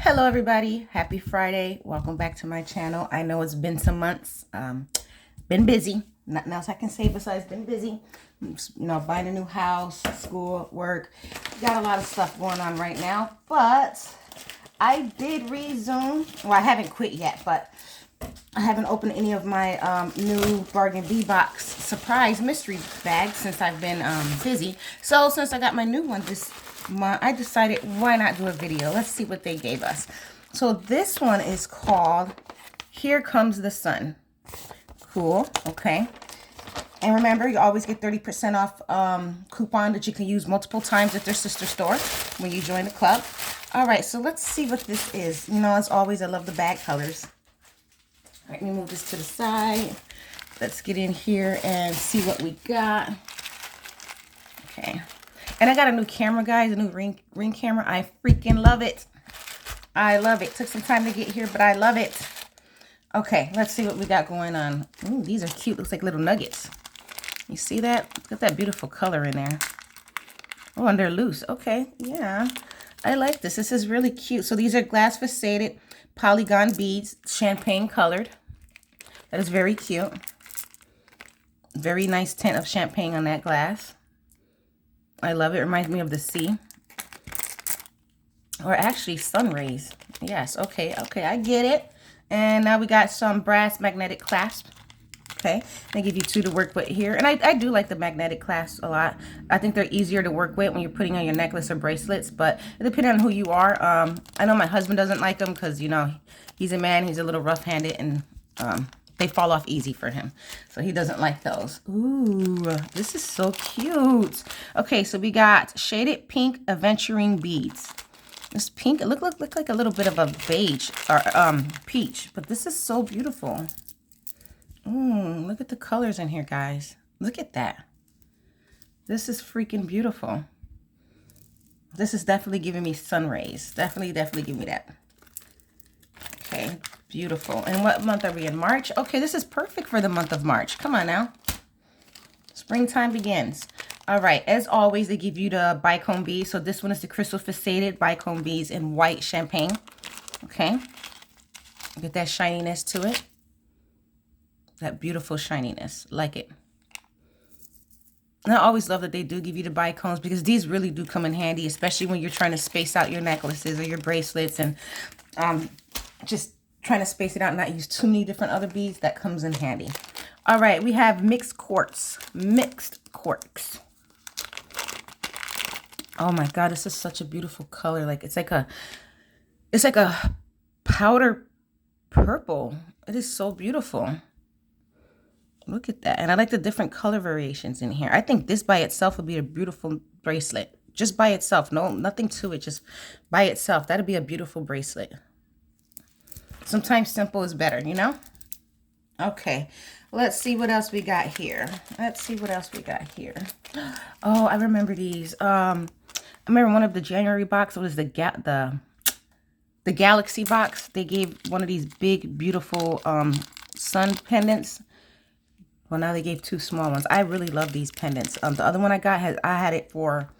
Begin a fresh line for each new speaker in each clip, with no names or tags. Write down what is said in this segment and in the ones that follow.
Hello everybody, happy Friday. Welcome back to my channel. I know it's been some months. Been busy. Nothing else I can say besides been busy. Buying a new house, school, work. Got a lot of stuff going on right now. But I did resume. Well, I haven't quit yet, but I haven't opened any of my new Bargain Bee Box surprise mystery bags since I've been busy. So since I got my new one this month, I decided why not do a video. Let's see what they gave us. So this one is called Here Comes the Sun. Cool. Okay. And remember, you always get 30% off coupon that you can use multiple times at their sister store when you join the club. All right, so let's see what this is. You know, as always, I love the bag colors. All right, let me move this to the side. Let's get in here and see what we got. Okay. And I got a new camera, guys, a new ring camera. I freaking love it. I love it. Took some time to get here, but I love it. Okay, let's see what we got going on. Ooh, these are cute. Looks like little nuggets. You see that? Look at that beautiful color in there. Oh, and they're loose. Okay, yeah. I like this. This is really cute. So these are glass faceted polygon beads, champagne colored. That is very cute. Very nice tint of champagne on that glass. I love it. It reminds me of the sea. Or actually sun rays. Yes, okay, I get it. And now we got some brass magnetic clasp. Okay, they give you two to work with here. And I do like the magnetic clasps a lot. I think they're easier to work with when you're putting on your necklace or bracelets. But depending on who you are, I know my husband doesn't like them because, you know, he's a man. He's a little rough-handed and they fall off easy for him. So he doesn't like those. Ooh, this is so cute. Okay, so we got shaded pink aventurine beads. This pink, it look like a little bit of a beige or peach, but this is so beautiful. Look at the colors in here, guys. Look at that. This is freaking beautiful. This is definitely giving me sun rays. Definitely give me that. Okay, beautiful. And what month are we in? March? Okay, this is perfect for the month of March. Come on now. Springtime begins. All right, as always, they give you the bicone beads. So this one is the crystal faceted bicone beads in white champagne. Okay. Get that shininess to it. That beautiful shininess. Like it. And I always love that they do give you the bicones because these really do come in handy, especially when you're trying to space out your necklaces or your bracelets and just trying to space it out and not use too many different other beads. That comes in handy. All right, we have mixed quartz. Mixed quartz. Oh my God, this is such a beautiful color. Like it's like a powder purple. It is so beautiful. Look at that. And I like the different color variations in here. I think this by itself would be a beautiful bracelet. Just by itself. No, nothing to it. Just by itself. That'd be a beautiful bracelet. Sometimes simple is better, you know? Okay. Let's see what else we got here. Oh, I remember these. I remember one of the January box. It was the Galaxy box. They gave one of these big, beautiful sun pendants. Well, now they gave two small ones. I really love these pendants. The other one I got, I had it for,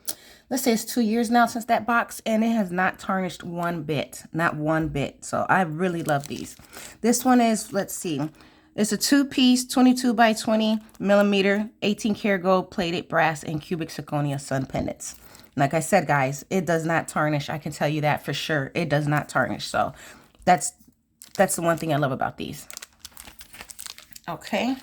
let's say it's 2 years now since that box, and it has not tarnished one bit. Not one bit. So I really love these. This one is, let's see. It's a two-piece, 22 by 20 millimeter, 18 karat gold plated brass and cubic zirconia sun pendants. Like I said, guys, it does not tarnish. I can tell you that for sure. It does not tarnish. So that's the one thing I love about these. Okay.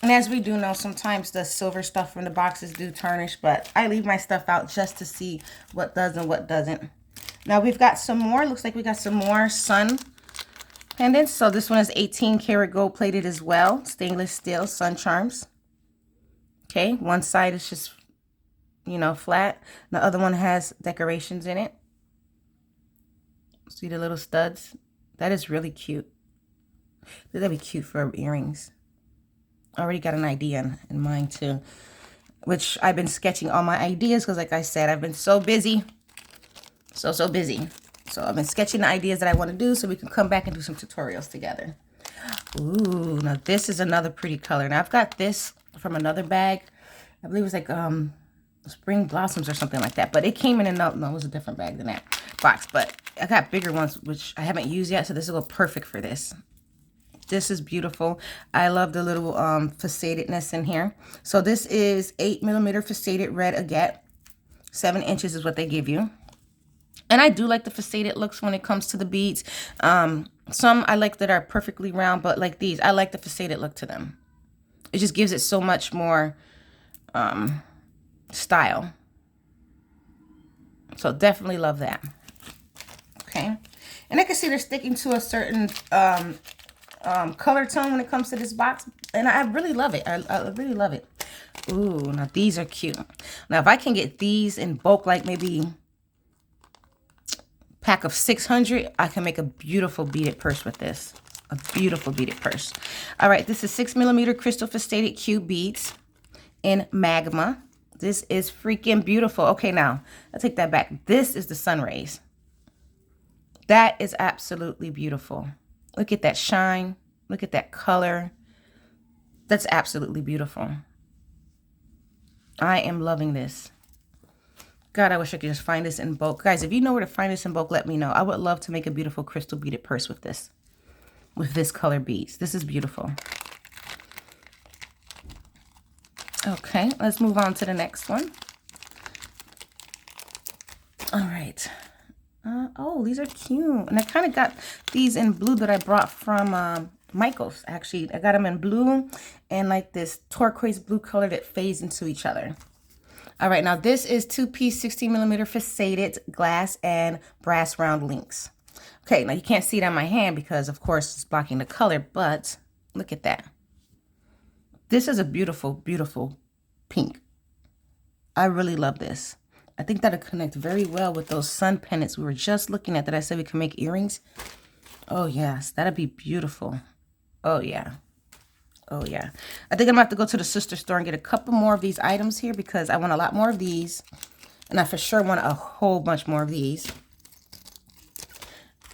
And as we do know, sometimes the silver stuff from the boxes do tarnish, but I leave my stuff out just to see what does and what doesn't. Now we've got some more. Looks like we got some more sun pendants. So this one is 18 karat gold plated as well. Stainless steel sun charms. Okay, one side is just, you know, flat. The other one has decorations in it. See the little studs? That is really cute. That'd be cute for earrings. I already got an idea in mind too, which I've been sketching all my ideas because, like I said, I've been so busy. So busy. So I've been sketching the ideas that I want to do so we can come back and do some tutorials together. Ooh, now this is another pretty color. Now I've got this from another bag. I believe it was like spring blossoms or something like that. But it came in no, it was a different bag than that. box, but I got bigger ones, which I haven't used yet, so this will go perfect for this. This is beautiful. I love the little facetedness in here. So this is 8mm faceted red agate. 7 inches is what they give you. And I do like the faceted looks when it comes to the beads. Some I like that are perfectly round, but like these, I like the faceted look to them. It just gives it so much more style. So definitely love that. Okay. And I can see they're sticking to a certain color tone when it comes to this box. And I really love it. I really love it. Ooh, now these are cute. Now if I can get these in bulk, like maybe pack of 600, I can make a beautiful beaded purse with this. A beautiful beaded purse. All right, this is 6mm crystal faceted cube beads in magma. This is freaking beautiful. Okay, now I take that back. This is the sun rays. That is absolutely beautiful. Look at that shine. Look at that color. That's absolutely beautiful. I am loving this. God, I wish I could just find this in bulk. Guys, if you know where to find this in bulk, let me know. I would love to make a beautiful crystal beaded purse with this. With this color beads. This is beautiful. Okay, let's move on to the next one. All right. Oh, these are cute. And I kind of got these in blue that I brought from Michael's, actually. I got them in blue and like this turquoise blue color that fades into each other. All right, now this is 2-piece 16mm faceted glass and brass round links. Okay, now you can't see it on my hand because, of course, it's blocking the color, but look at that. This is a beautiful, beautiful pink. I really love this. I think that'll connect very well with those sun pendants we were just looking at that I said we can make earrings. Oh, yes, that'd be beautiful. Oh, yeah. Oh, yeah. I think I'm going to have to go to the sister store and get a couple more of these items here because I want a lot more of these. And I for sure want a whole bunch more of these.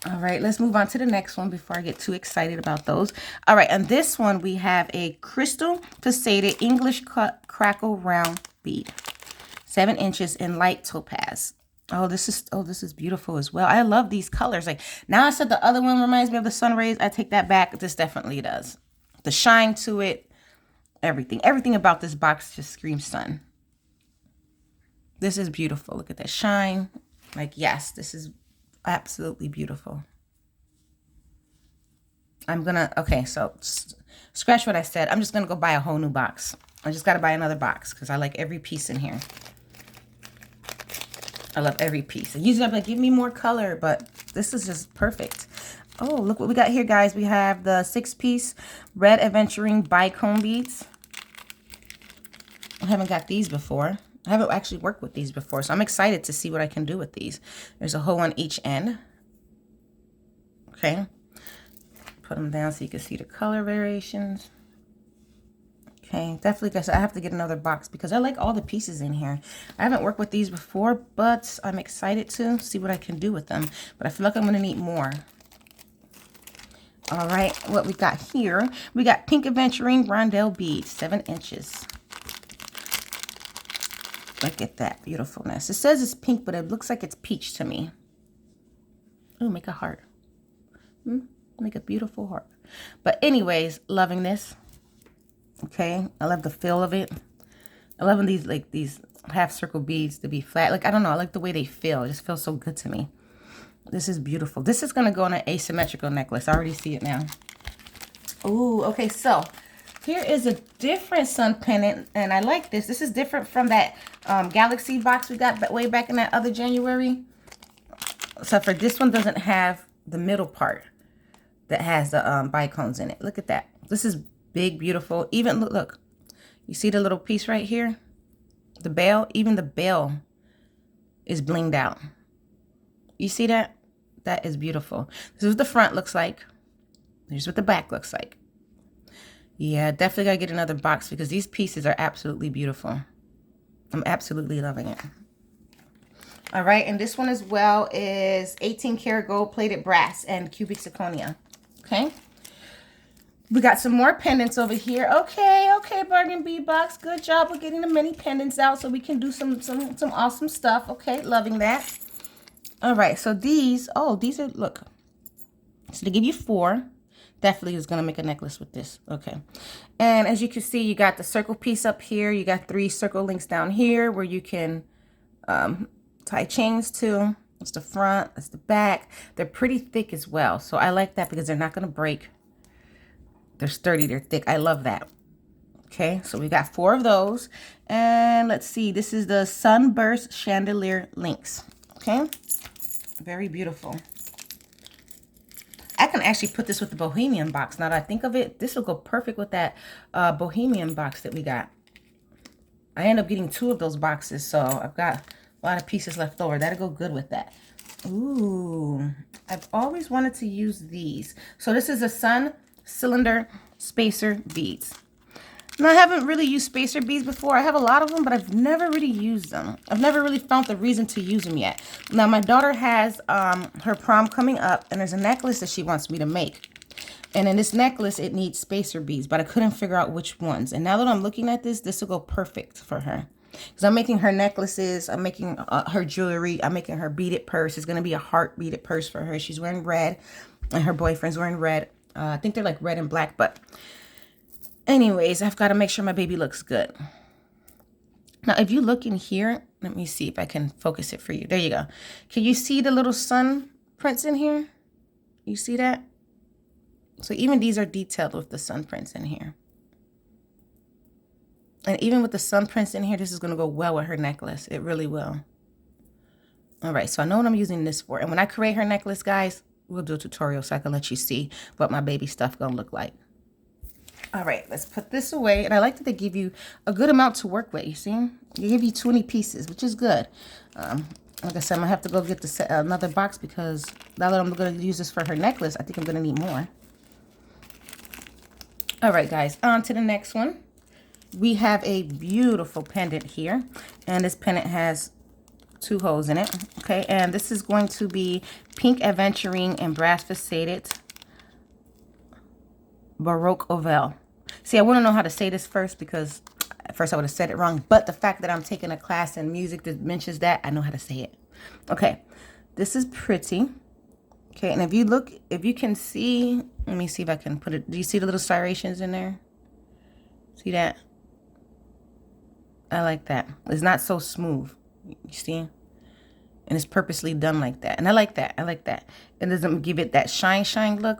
All right, let's move on to the next one before I get too excited about those. All right, and this one we have a crystal faceted English cut crackle round bead. 7 inches in light topaz. Oh, this is beautiful as well. I love these colors. Like now I said the other one reminds me of the sun rays. I take that back. This definitely does. The shine to it, everything about this box just screams sun. This is beautiful. Look at that shine. Like, yes, this is absolutely beautiful. Okay, so scratch what I said. I'm just gonna go buy a whole new box. I just gotta buy another box because I like every piece in here. I love every piece. And usually I'm like, give me more color, but this is just perfect. Oh, look what we got here, guys. We have the 6-piece red aventurine bicone beads. I haven't got these before. I haven't actually worked with these before, so I'm excited to see what I can do with these. There's a hole on each end. Okay. Put them down so you can see the color variations. Okay, definitely, guys, I have to get another box because I like all the pieces in here. I haven't worked with these before, but I'm excited to see what I can do with them. But I feel like I'm going to need more. All right, what we got here, we got pink aventurine rondelle beads, 7 inches. Look at that beautifulness. It says it's pink, but it looks like it's peach to me. Ooh, make a heart. Make a beautiful heart. But anyways, loving this. Okay, I love the feel of it. I love when these half circle beads to be flat. Like, I don't know, I like the way they feel. It just feels so good to me. This is beautiful. This is gonna go on an asymmetrical necklace. I already see it now. Ooh, okay, so here is a different sun pendant, and I like this. This is different from that Galaxy box we got way back in that other January. So for this one doesn't have the middle part that has the bicones in it. Look at that. This is big, beautiful. Even look, you see the little piece right here? The bell, even the bell is blinged out. You see that? That is beautiful. This is what the front looks like. Here's what the back looks like. Yeah, definitely gotta get another box because these pieces are absolutely beautiful. I'm absolutely loving it. All right, and this one as well is 18 karat gold plated brass and cubic zirconia. Okay. We got some more pendants over here. Okay, bargain bead box. Good job with getting the mini pendants out so we can do some awesome stuff. Okay, loving that. All right, so these, oh, these are, look. So they give you 4. Definitely is going to make a necklace with this. Okay. And as you can see, you got the circle piece up here. You got 3 circle links down here where you can tie chains to. That's the front. That's the back. They're pretty thick as well. So I like that because they're not going to break. They're sturdy. They're thick. I love that. Okay. So we got 4 of those. And let's see. This is the Sunburst Chandelier Links. Okay. Very beautiful. I can actually put this with the Bohemian box. Now that I think of it, this will go perfect with that Bohemian box that we got. I ended up getting 2 of those boxes, so I've got a lot of pieces left over. That'll go good with that. Ooh, I've always wanted to use these. So this is a Sun Cylinder Spacer Beads. Now, I haven't really used spacer beads before. I have a lot of them, but I've never really used them. I've never really found the reason to use them yet. Now, my daughter has her prom coming up, and there's a necklace that she wants me to make. And in this necklace, it needs spacer beads, but I couldn't figure out which ones. And now that I'm looking at this, this will go perfect for her. Because I'm making her necklaces, I'm making her jewelry, I'm making her beaded purse. It's going to be a heart beaded purse for her. She's wearing red, and her boyfriend's wearing red. I think they're like red and black, but anyways, I've got to make sure my baby looks good. Now, if you look in here, let me see if I can focus it for you. There you go. Can you see the little sun prints in here? You see that? So even these are detailed with the sun prints in here. And even with the sun prints in here, this is going to go well with her necklace. It really will. All right, so I know what I'm using this for. And when I create her necklace, guys, we'll do a tutorial so I can let you see what my baby stuff going to look like. All right, let's put this away. And I like that they give you a good amount to work with, you see? They give you 20 pieces, which is good. Like I said, I'm going to have to go get another box because now that I'm going to use this for her necklace, I think I'm going to need more. All right, guys, on to the next one. We have a beautiful pendant here. And this pendant has 2 holes in it, okay? And this is going to be pink aventurine and brass faceted Baroque Ovale. See, I want to know how to say this first because at first I would have said it wrong. But the fact that I'm taking a class in music that mentions that, I know how to say it. Okay, this is pretty. Okay, and if you look, if you can see, let me see if I can put it. Do you see the little striations in there? See that? I like that. It's not so smooth. You see? And it's purposely done like that. And I like that. I like that. It doesn't give it that shine look.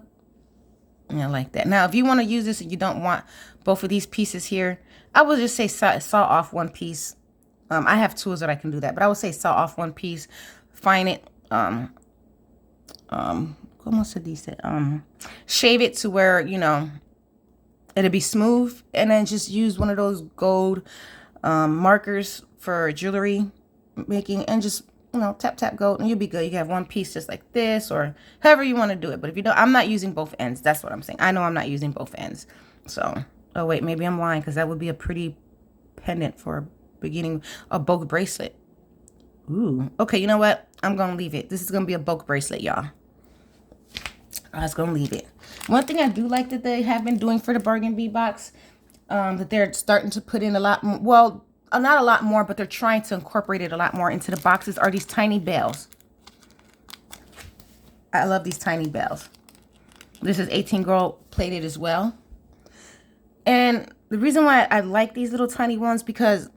And I like that. Now, if you want to use this and you don't want both of these pieces here, I would just say saw off one piece. I have tools that I can do that, but I would say saw off one piece, fine it, como se dice? Shave it to where, you know, it'll be smooth, and then just use one of those gold markers for jewelry making, and just, you know, tap gold, and you'll be good. You can have one piece just like this, or however you want to do it. But if you don't, I'm not using both ends. That's what I'm saying. I know I'm not using both ends. So, oh wait, maybe I'm lying, because that would be a pretty pendant for beginning a bow bracelet. Ooh, okay, you know what? I'm gonna leave it. This is gonna be a bow bracelet, y'all. I was gonna leave it. One thing I do like that they have been doing for the bargain bead box, that they're starting to put in a lot more, well, not a lot more, but they're trying to incorporate it a lot more into the boxes, are these tiny bells. I love these tiny bells. This is 18 gold plated as well. And the reason why I like these little tiny ones, because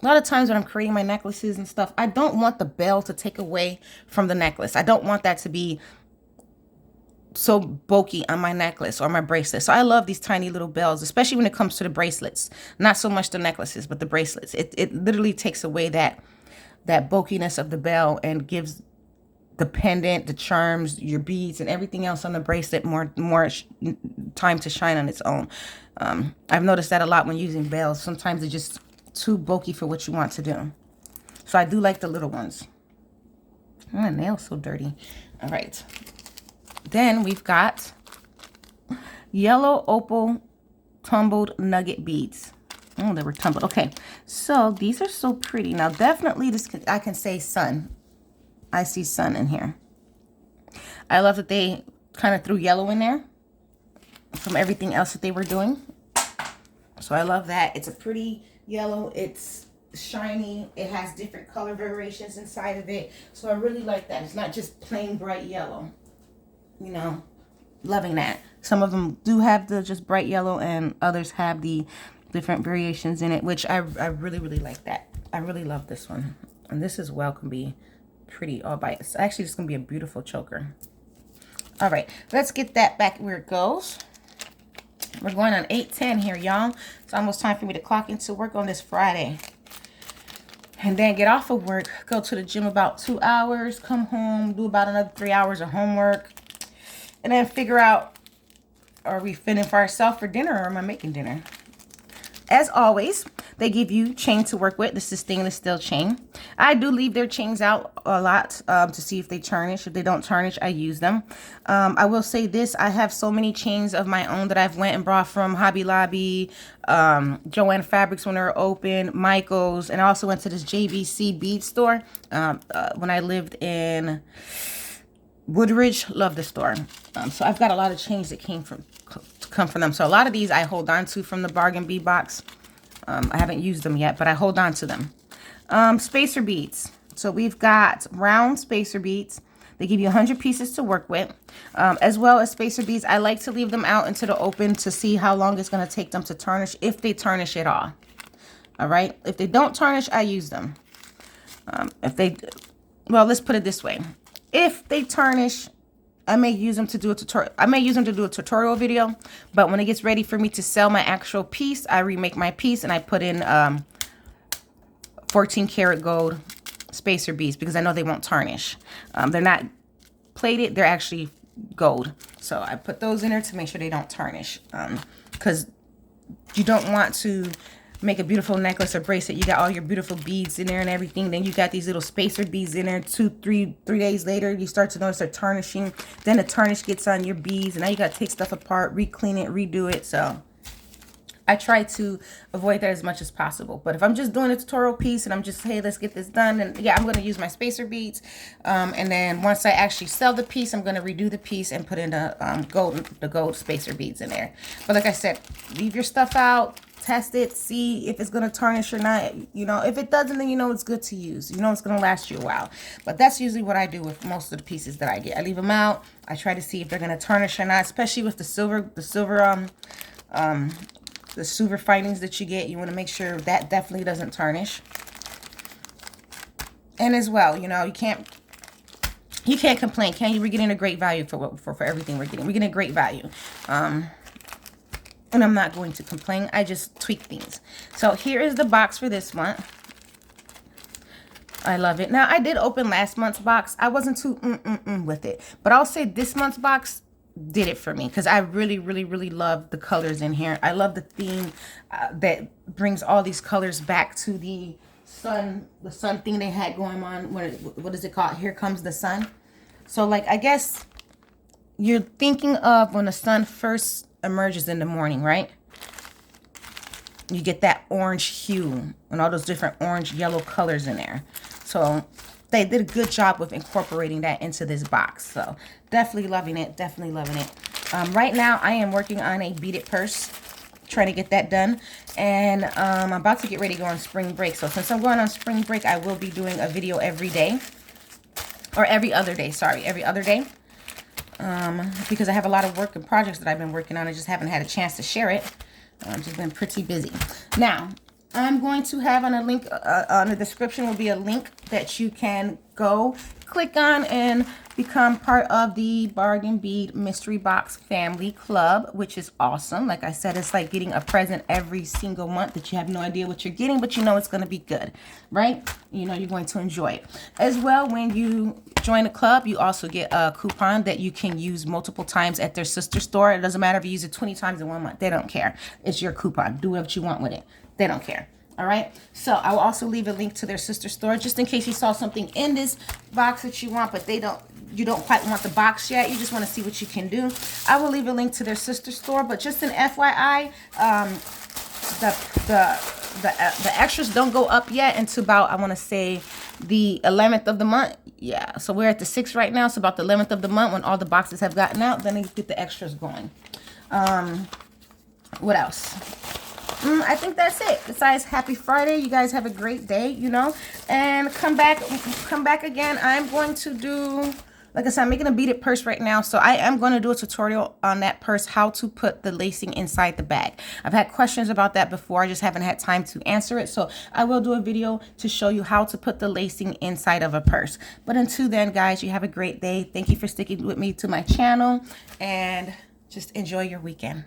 a lot of times when I'm creating my necklaces and stuff, I don't want the bell to take away from the necklace. I don't want that to be so bulky on my necklace or my bracelet. So I love these tiny little bells, especially when it comes to the bracelets. Not so much the necklaces, but the bracelets. It literally takes away that bulkiness of the bell and gives the pendant, the charms, your beads, and everything else on the bracelet more time to shine on its own. I've noticed that a lot when using bells. Sometimes they're just too bulky for what you want to do. So I do like the little ones. My nail's so dirty. All right. Then we've got yellow opal tumbled nugget beads. Oh, they were tumbled. Okay. So these are so pretty. Now, definitely this I can say sun. I see sun in here. I love that they kind of threw yellow in there from everything else that they were doing. So I love that. It's a pretty yellow. It's shiny. It has different color variations inside of it. So I really like that. It's not just plain bright yellow. You know, loving that. Some of them do have the just bright yellow, and others have the different variations in it, which I really, really like that. I really love this one. And this as well can be pretty all by itself. Actually, it's going to be a beautiful choker. All right, let's get that back where it goes. We're going on 8:10 here, y'all. It's almost time for me to clock into work on this Friday. And then get off of work, go to the gym about 2 hours, come home, do about another 3 hours of homework, and then figure out, are we fitting for ourselves for dinner, or am I making dinner? As always, they give you chain to work with. This is stainless steel chain. I do leave their chains out a lot to see if they tarnish. If they don't tarnish, I use them. I will say this. I have so many chains of my own that I've went and brought from Hobby Lobby, Joann Fabrics when they were open, Michael's, and I also went to this JVC bead store when I lived in Woodridge. Love the store. So I've got a lot of chains that come from them. So a lot of these I hold on to from the bargain bead box. I haven't used them yet, but I hold on to them. Spacer beads. So we've got round spacer beads. They give you 100 pieces to work with, as well as spacer beads. I like to leave them out into the open to see how long it's going to take them to tarnish, if they tarnish at all. All right. If they don't tarnish, I use them. Well, let's put it this way. If they tarnish, I may use them to do a tutorial. I may use them to do a tutorial video, but when it gets ready for me to sell my actual piece, I remake my piece and I put in 14 karat gold spacer beads because I know they won't tarnish. They're not plated, they're actually gold. So I put those in there to make sure they don't tarnish. Because you don't want to make a beautiful necklace or bracelet. You got all your beautiful beads in there and everything. Then you got these little spacer beads in there. 3 days later, you start to notice they're tarnishing. Then the tarnish gets on your beads, and now you got to take stuff apart, re-clean it, redo it. So I try to avoid that as much as possible. But if I'm just doing a tutorial piece and I'm just, hey, let's get this done, and yeah, I'm going to use my spacer beads. And then once I actually sell the piece, I'm going to redo the piece and put in the gold spacer beads in there. But like I said, leave your stuff out. Test it, see if it's going to tarnish or not. You know, if it doesn't, then you know it's good to use. You know it's going to last you a while. But that's usually what I do with most of the pieces that I get. I leave them out. I try to see if they're going to tarnish or not, especially with the silver findings that you get. You want to make sure that definitely doesn't tarnish. And as well, you know, you can't complain, can you? We're getting a great value for everything we're getting. We're getting a great value. And I'm not going to complain. I just tweak things. So here is the box for this month. I love it. Now, I did open last month's box. I wasn't too with it. But I'll say this month's box did it for me. Because I really, really, really love the colors in here. I love the theme that brings all these colors back to the sun thing they had going on. What is it called? Here Comes the Sun. So, like, I guess you're thinking of when the sun first emerges in the morning, right? You get that orange hue and all those different orange yellow colors in there. So they did a good job with incorporating that into this box. So definitely loving it, definitely loving it. Right now I am working on a beaded purse, trying to get that done, and I'm about to get ready to go on spring break. So since I'm going on spring break, I will be doing a video every day, or every other day, sorry, every other day. Because I have a lot of work and projects that I've been working on. I just haven't had a chance to share it. I've just been pretty busy. Now, I'm going to have on a link, on the description will be a link that you can go click on and become part of the Bargain Bead Mystery Box Family Club, which is awesome. Like I said, it's like getting a present every single month that you have no idea what you're getting, but you know it's going to be good, right? You know you're going to enjoy it. As well, when you join the club, you also get a coupon that you can use multiple times at their sister store. It doesn't matter if you use it 20 times in 1 month. They don't care. It's your coupon. Do what you want with it. They don't care. All right, so I will also leave a link to their sister store just in case you saw something in this box that you want, but you don't quite want the box yet. You just want to see what you can do. I will leave a link to their sister store, but just an FYI, the extras don't go up yet until about, I want to say, the 11th of the month. Yeah, so we're at the 6th right now, so about the 11th of the month when all the boxes have gotten out, then they get the extras going. What else? I think that's it. Besides, happy Friday. You guys have a great day, you know. And come back again. I'm going to do, like I said, I'm making a beaded purse right now. So I am going to do a tutorial on that purse, how to put the lacing inside the bag. I've had questions about that before. I just haven't had time to answer it. So I will do a video to show you how to put the lacing inside of a purse. But until then, guys, you have a great day. Thank you for sticking with me to my channel. And just enjoy your weekend.